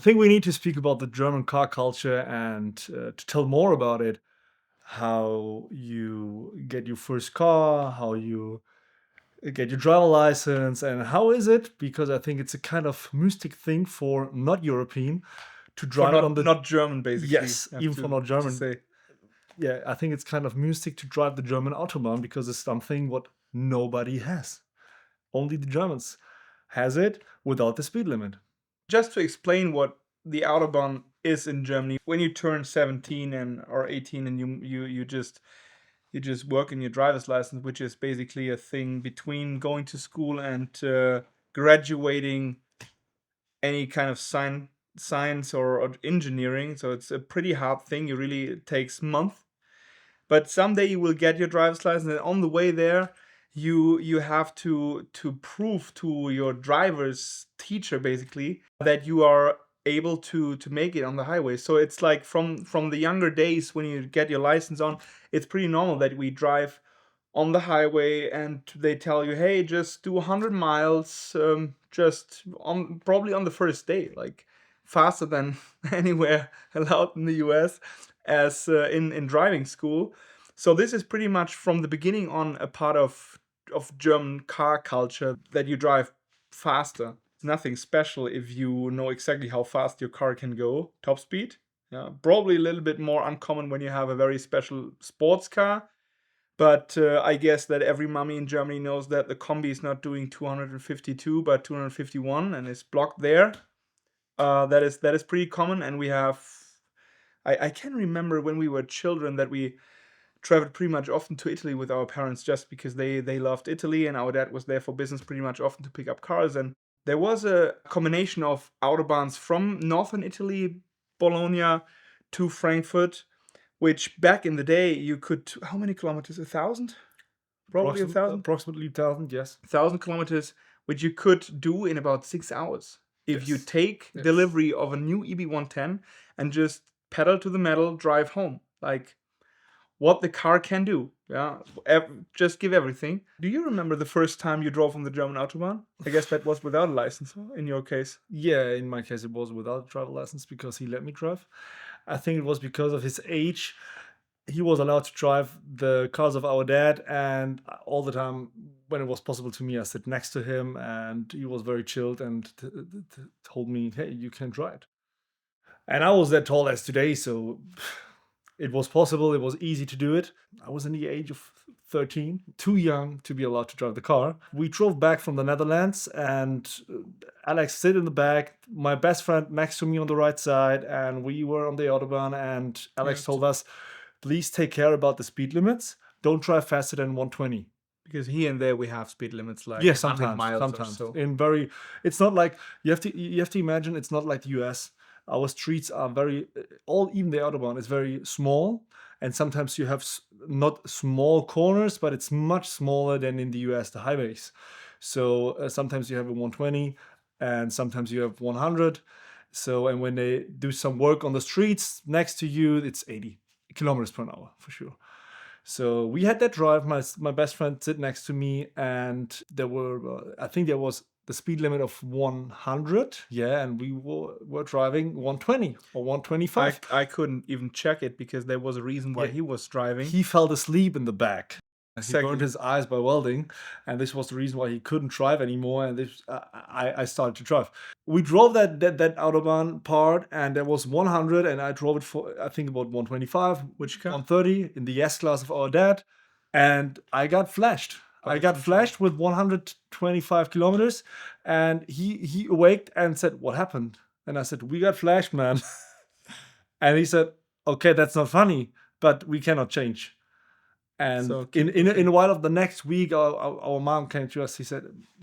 think we need to speak about the German car culture and to tell more about it, how you get your first car, how you get your driver license, and how is it? Because I think it's a kind of mystic thing for not European to For drive on the not German, basically. yes, I have even for not to German. say. Yeah, I think it's kind of mystic to drive the German Autobahn because it's something what nobody has. Only the Germans has it without the speed limit. Just to explain what the Autobahn is in Germany, when you turn 17 and or 18 and you just work in your driver's license, which is basically a thing between going to school and graduating any kind of science or engineering. So it's a pretty hard thing. It takes months. But someday you will get your driver's license, and on the way there, you have to prove to your driver's teacher basically that you are able to make it on the highway. So it's like from the younger days when you get your license on, it's pretty normal that we drive on the highway and they tell you, hey, just do 100 miles, just on probably on the first day, like faster than anywhere allowed in the US as in driving school. So this is pretty much from the beginning on a part of German car culture that you drive faster. It's nothing special if you know exactly how fast your car can go, top speed. Yeah, probably a little bit more uncommon when you have a very special sports car. But I guess that every mummy in Germany knows that the Combi is not doing 252 but 251 and is blocked there. That is pretty common, and we have. I can remember when we were children that we traveled pretty much often to Italy with our parents just because they loved Italy, and our dad was there for business pretty much often to pick up cars. And there was a combination of autobahns from northern Italy, Bologna, to Frankfurt, which back in the day you could. How many kilometers? 1,000? Probably 1,000. Approximately 1,000, yes. 1,000 kilometers, which you could do in about 6 hours if you Yes. take Yes. delivery of a new EB110 and just pedal to the metal, drive home. Like what the car can do. Yeah, just give everything. Do you remember the first time you drove on the German Autobahn? I guess that was without a license in your case. Yeah, in my case, it was without a driver license because he let me drive. I think it was because of his age. He was allowed to drive the cars of our dad, and all the time when it was possible to me, I sit next to him, and he was very chilled and told me, "Hey, you can try it." And I was that tall as today, so it was possible. It was easy to do it. I was in the age of 13, too young to be allowed to drive the car. We drove back from the Netherlands, and Alex sit in the back, my best friend next to me on the right side, and we were on the Autobahn, and Alex Yeah. told us, please take care about the speed limits. Don't drive faster than 120. Because here and there we have speed limits like Yeah, 100 sometimes, miles sometimes. or so. In very, it's not like you have to imagine it's not like the US. Our streets are very even the Autobahn is very small, and sometimes you have not small corners, but it's much smaller than in the US, the highways. So sometimes you have a 120, and sometimes you have 100. So and when they do some work on the streets next to you, it's 80 kilometers per hour for sure. So we had that drive. My best friend sit next to me, and there were I think there was the speed limit of 100. Yeah, and we were driving 120 or 125. I couldn't even check it because there was a reason why Yeah. he was driving. He fell asleep in the back. He Exactly. burned his eyes by welding, and this was the reason why he couldn't drive anymore. And I started to drive. We drove that Autobahn part, and there was 100, and I drove it for I think about 125, Which car? 130 in the S class of our dad, and I got flashed. I got flashed with 125 kilometers, and he awaked and said, "What happened?" And I said, "We got flashed, man." And he said, "Okay, that's not funny, but we cannot change." And So in a while of the next week, our mom came to us.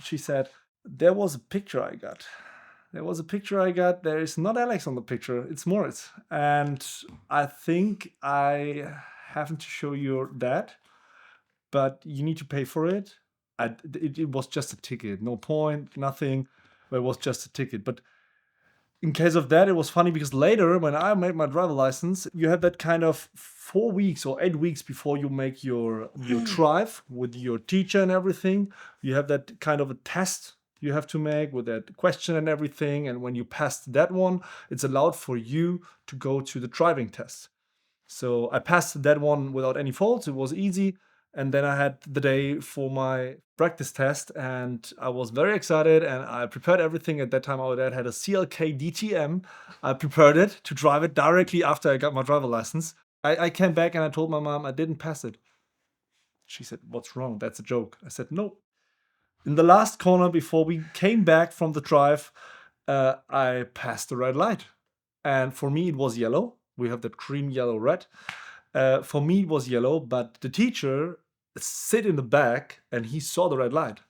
She said, there was a picture I got. There is not Alex on the picture. It's Moritz. And I think I haven't to show you that, but you need to pay for it. It was just a ticket. No point, nothing. But it was just a ticket. But in case of that, it was funny because later, when I made my driver license, you have that kind of 4 weeks or 8 weeks before you make your drive with your teacher and everything. You have that kind of a test you have to make with that question and everything. And when you passed that one, it's allowed for you to go to the driving test. So I passed that one without any faults. It was easy. And then I had the day for my practice test, and I was very excited. And I prepared everything. At that time, our dad had a CLK DTM. I prepared it to drive it directly after I got my driver license. I came back and I told my mom I didn't pass it. She said, "What's wrong? That's a joke." I said, "No." In the last corner before we came back from the drive, I passed the red light. And for me, it was yellow. We have that green, yellow, red. For me, it was yellow, but the teacher sit in the back and he saw the red light.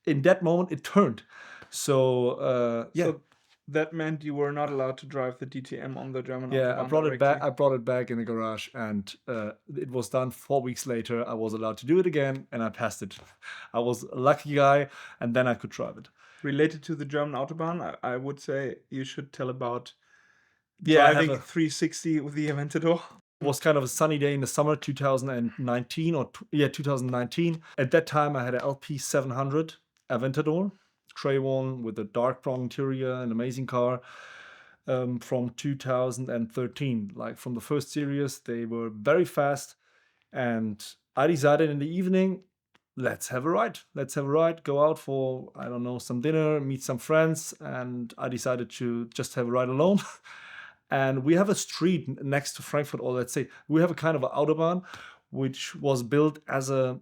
In that moment, it turned. So yeah. So that meant you were not allowed to drive the DTM on the German Yeah, I Autobahn brought it back. directly. I brought it back in the garage, and it was done 4 weeks later. I was allowed to do it again, and I passed it. I was a lucky guy, and then I could drive it. Related to the German Autobahn, I would say you should tell about Yeah, I have driving a 360 with the Aventador. It was kind of a sunny day in the summer 2019 or 2019. At that time, I had a LP 700 Aventador, gray one with a dark brown interior, an amazing car. From 2013, like from the first series, they were very fast, and I decided in the evening, let's have a ride. Let's have a ride, go out for, I don't know, some dinner, meet some friends, and I decided to just have a ride alone. And we have a street next to Frankfurt, or let's say we have a kind of an Autobahn, which was built as a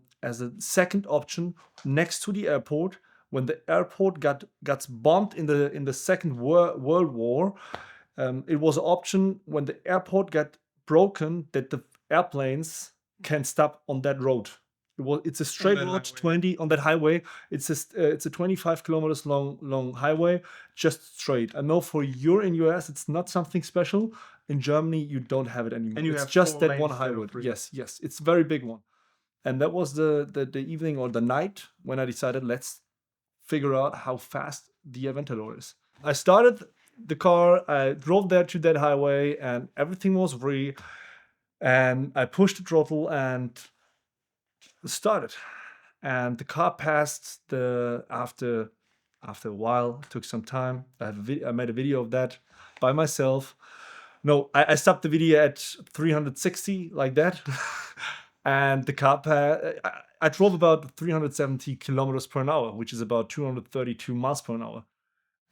second option next to the airport. When the airport got bombed in the Second World War, it was an option when the airport got broken that the airplanes can stop on that road. It's a straight that road, highway. 20 on that highway. It's a 25 kilometers long highway, just straight. I know for in US it's not something special. In Germany you don't have it anymore. And you it's have just 4 that one lanes instead of highway. 3. Yes, it's a very big one. And that was the evening or the night when I decided let's figure out how fast the Aventador is. I started the car, I drove there to that highway, and everything was free. And I pushed the throttle and started. And the car passed after a while. It took some time. I made a video of that by myself. No, I stopped the video at 360 like that. And the car I drove about 370 kilometers per hour, which is about 232 miles per hour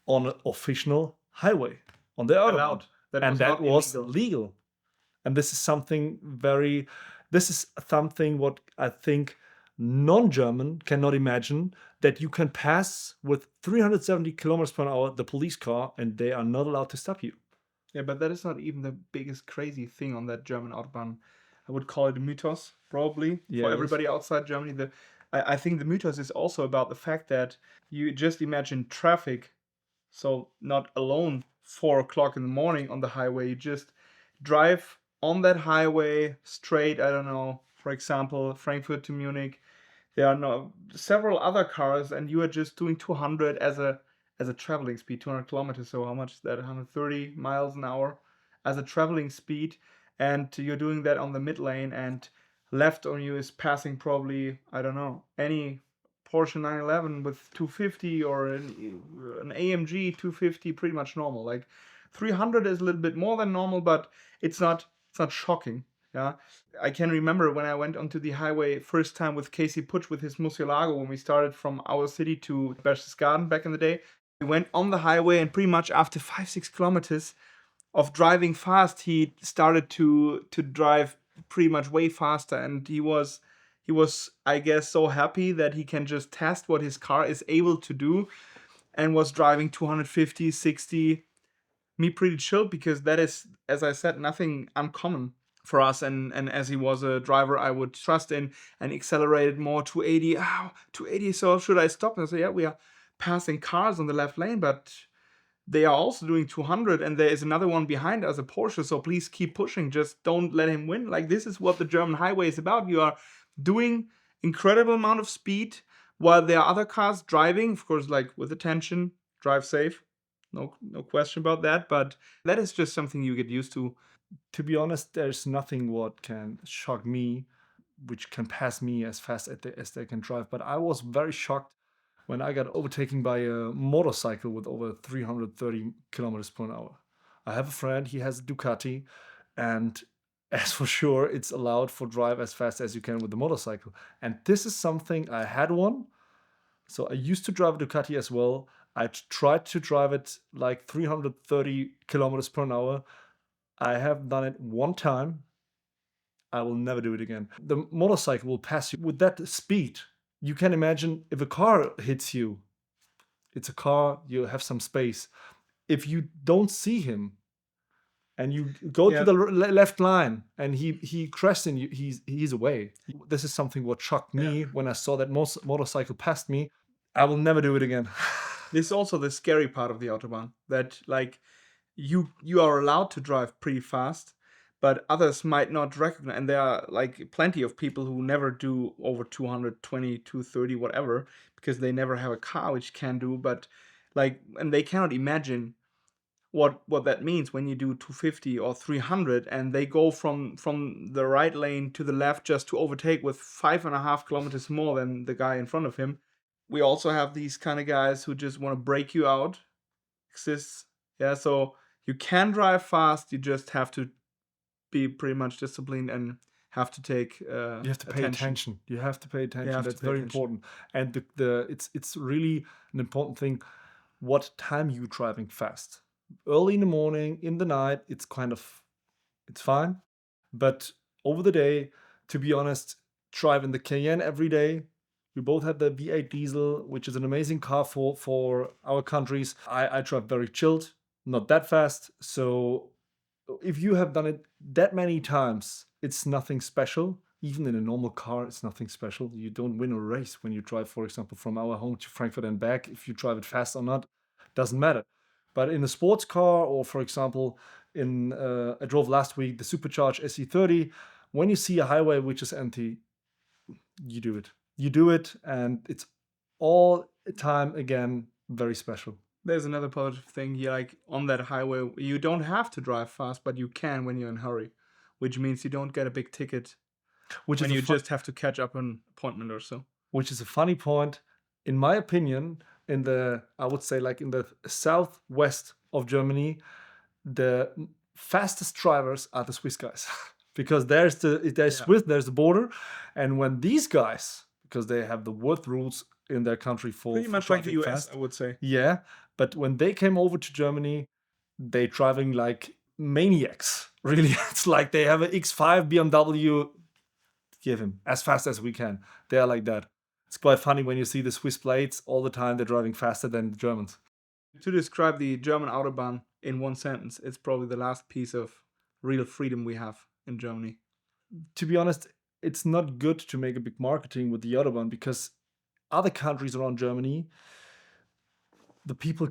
on an official highway on the Autobahn. Allowed. That And was that not was illegal. legal. And this is something what I think non-German cannot imagine, that you can pass with 370 kilometers per hour the police car and they are not allowed to stop you. Yeah, but that is not even the biggest crazy thing on that German Autobahn. I would call it a mythos, probably, Yeah, for it is. everybody outside Germany. I think the mythos is also about the fact that you just imagine traffic, so not alone 4 o'clock in the morning on the highway. You just drive on that highway straight, I don't know, for example, Frankfurt to Munich. There are several other cars, and you are just doing 200 as a traveling speed, 200 kilometers. So how much is that? 130 miles an hour as a traveling speed, and you're doing that on the mid lane, and left on you is passing probably, I don't know, any Porsche 911 with 250 or an AMG 250, pretty much normal. Like 300 is a little bit more than normal, but it's not shocking. Yeah, I can remember when I went onto the highway first time with Casey Putsch with his Murcielago when we started from our city to Berchtesgaden back in the day. We went on the highway, and pretty much after 5-6 kilometers of driving fast, he started to drive pretty much way faster, and he was I guess so happy that he can just test what his car is able to do, and was driving 250, 60. Me pretty chill, because that is, as I said, nothing uncommon for us, and as he was a driver I would trust in, and accelerated more, 280. 280, so should I stop? And I say, yeah, we are passing cars on the left lane, but they are also doing 200, and there is another one behind us, a Porsche, so please keep pushing, just don't let him win. Like, this is what the German highway is about. You are doing incredible amount of speed while there are other cars driving, of course, like with attention, drive safe, no question about that, but that is just something you get used to. To be honest, there's nothing what can shock me, which can pass me as fast as they can drive. But I was very shocked when I got overtaken by a motorcycle with over 330 kilometers per hour. I have a friend, he has a Ducati, and as for sure, it's allowed for drive as fast as you can with the motorcycle. And this is something I had one. So I used to drive a Ducati as well. I tried to drive it like 330 kilometers per hour. I have done it one time. I will never do it again. The motorcycle will pass you with that speed. You can imagine if a car hits you, it's a car, you have some space. If you don't see him and you go to Yeah. the left line and he crashes in you, he's away. This is something what shocked me when I saw that motorcycle past me. I will never do it again. This is also the scary part of the Autobahn, that like you are allowed to drive pretty fast, but others might not recognize. And there are like plenty of people who never do over 220, 230, whatever, because they never have a car which can do. But like, and they cannot imagine what that means when you do 250 or 300 and they go from the right lane to the left just to overtake with 5.5 kilometers more than the guy in front of him. We also have these kind of guys who just want to break you out. Exists. Yeah, so you can drive fast, you just have to be pretty much disciplined and have to take You have to pay attention. You have to pay attention. have to That's pay very attention. important. And it's really an important thing what time you driving fast. Early in the morning, in the night, it's fine. But over the day, to be honest, driving the Cayenne every day. We both had the V8 diesel, which is an amazing car for our countries. I drive very chilled, not that fast. So if you have done it that many times, it's nothing special. Even in a normal car, it's nothing special. You don't win a race when you drive, for example, from our home to Frankfurt and back. If you drive it fast or not, doesn't matter. But in a sports car, or for example, I drove last week the supercharged SE30. When you see a highway which is empty, you do it. You do it, and it's all time again very special. There's another positive thing here, like on that highway, you don't have to drive fast, but you can when you're in a hurry, which means you don't get a big ticket Which when is you just have to catch up an appointment or so. which is a funny point. In my opinion, I would say like in the southwest of Germany, the fastest drivers are the Swiss guys. Because there's Yeah. Swiss, there's the border. And when these guys, because they have the world rules in their country Pretty for much like the driving US, fast. I would say. Yeah, but when they came over to Germany, they driving like maniacs. Really, it's like they have an X5 BMW. Give him as fast as we can. They are like that. It's quite funny when you see the Swiss plates all the time. They're driving faster than the Germans. To describe the German Autobahn in one sentence, it's probably the last piece of real freedom we have in Germany. To be honest, it's not good to make a big marketing with the Autobahn because other countries around Germany, the people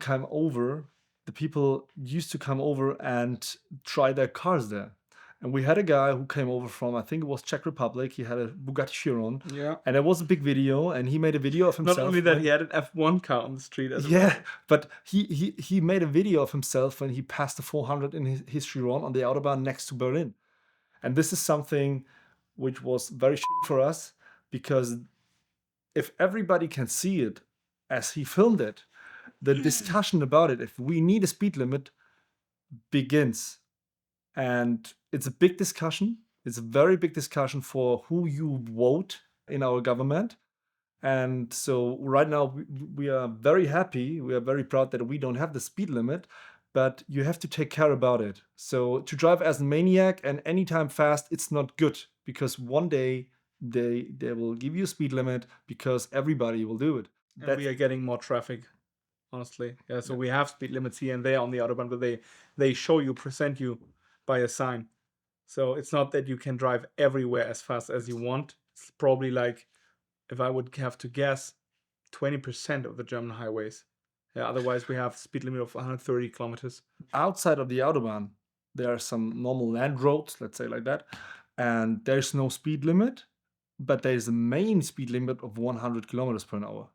used to come over and try their cars there. And we had a guy who came over from, I think it was Czech Republic. He had a Bugatti Chiron. Yeah. And there was a big video, and he made a video of himself. Not only that, he had an F1 car on the street as well. Yeah, but he made a video of himself when he passed the 400 in his Chiron on the Autobahn next to Berlin. And this is something which was very shitty for us because if everybody can see it as he filmed it, the discussion about it, if we need a speed limit, begins. And it's a big discussion. It's a very big discussion for who you vote in our government. And so right now we are very happy. We are very proud that we don't have the speed limit, but you have to take care about it. So to drive as a maniac and anytime fast, it's not good because one day they will give you a speed limit because everybody will do it. And we are getting more traffic, honestly. Yeah, so we have speed limits here and there on the Autobahn, but they show you, present you by a sign. So it's not that you can drive everywhere as fast as you want. It's probably like, if I would have to guess, 20% of the German highways. Yeah, otherwise we have speed limit of 130 kilometers. Outside of the Autobahn, there are some normal land roads, let's say like that, and there's no speed limit, but there's a main speed limit of 100 kilometers per hour.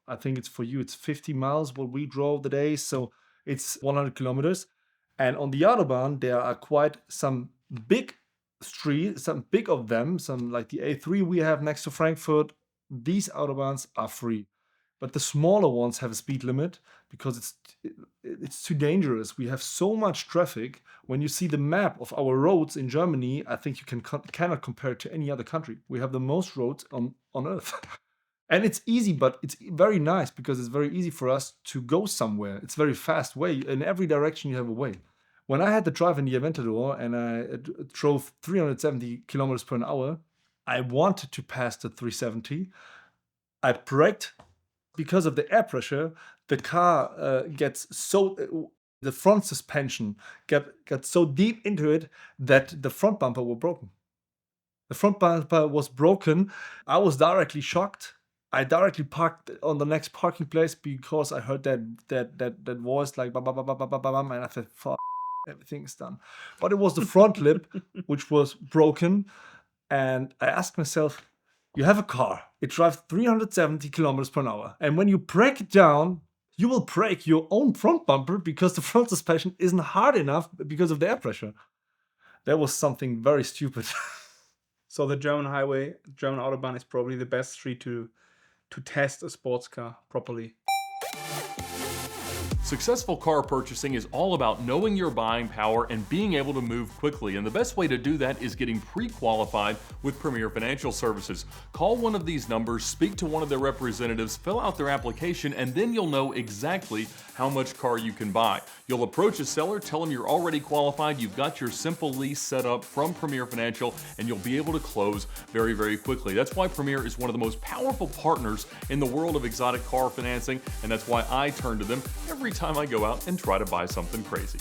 I think it's for you, it's 50 miles what we drove the day, so it's 100 kilometers. And on the Autobahn, there are quite some big streets, some big of them, some like the A3 we have next to Frankfurt. These Autobahns are free. but the smaller ones have a speed limit because it's too dangerous. We have so much traffic. When you see the map of our roads in Germany, I think you cannot compare it to any other country. We have the most roads on earth. And it's easy, but it's very nice because it's very easy for us to go somewhere. It's very fast way. In every direction you have a way. When I had to drive in the Aventador and I drove 370 kilometers per hour, I wanted to pass the 370. I braked. Because of the air pressure, the car gets so... the front suspension got so deep into it that the front bumper was broken. The front bumper was broken. I was directly shocked. I directly parked on the next parking place because I heard that voice like bam, bam, bam, bam, bam, bam, and I thought, fuck, everything's done. But it was the front lip which was broken, and I asked myself, you have a car, it drives 370 kilometers per hour, and when you break it down, you will break your own front bumper because the front suspension isn't hard enough because of the air pressure. That was something very stupid. So the German highway, German Autobahn is probably the best street to test a sports car properly. Successful car purchasing is all about knowing your buying power and being able to move quickly, and the best way to do that is getting pre-qualified with Premier Financial Services. Call one of these numbers, speak to one of their representatives, fill out their application, and then you'll know exactly how much car you can buy. You'll approach a seller, tell them you're already qualified, you've got your simple lease set up from Premier Financial, and you'll be able to close very, very quickly. That's why Premier is one of the most powerful partners in the world of exotic car financing, and that's why I turn to them every time I go out and try to buy something crazy.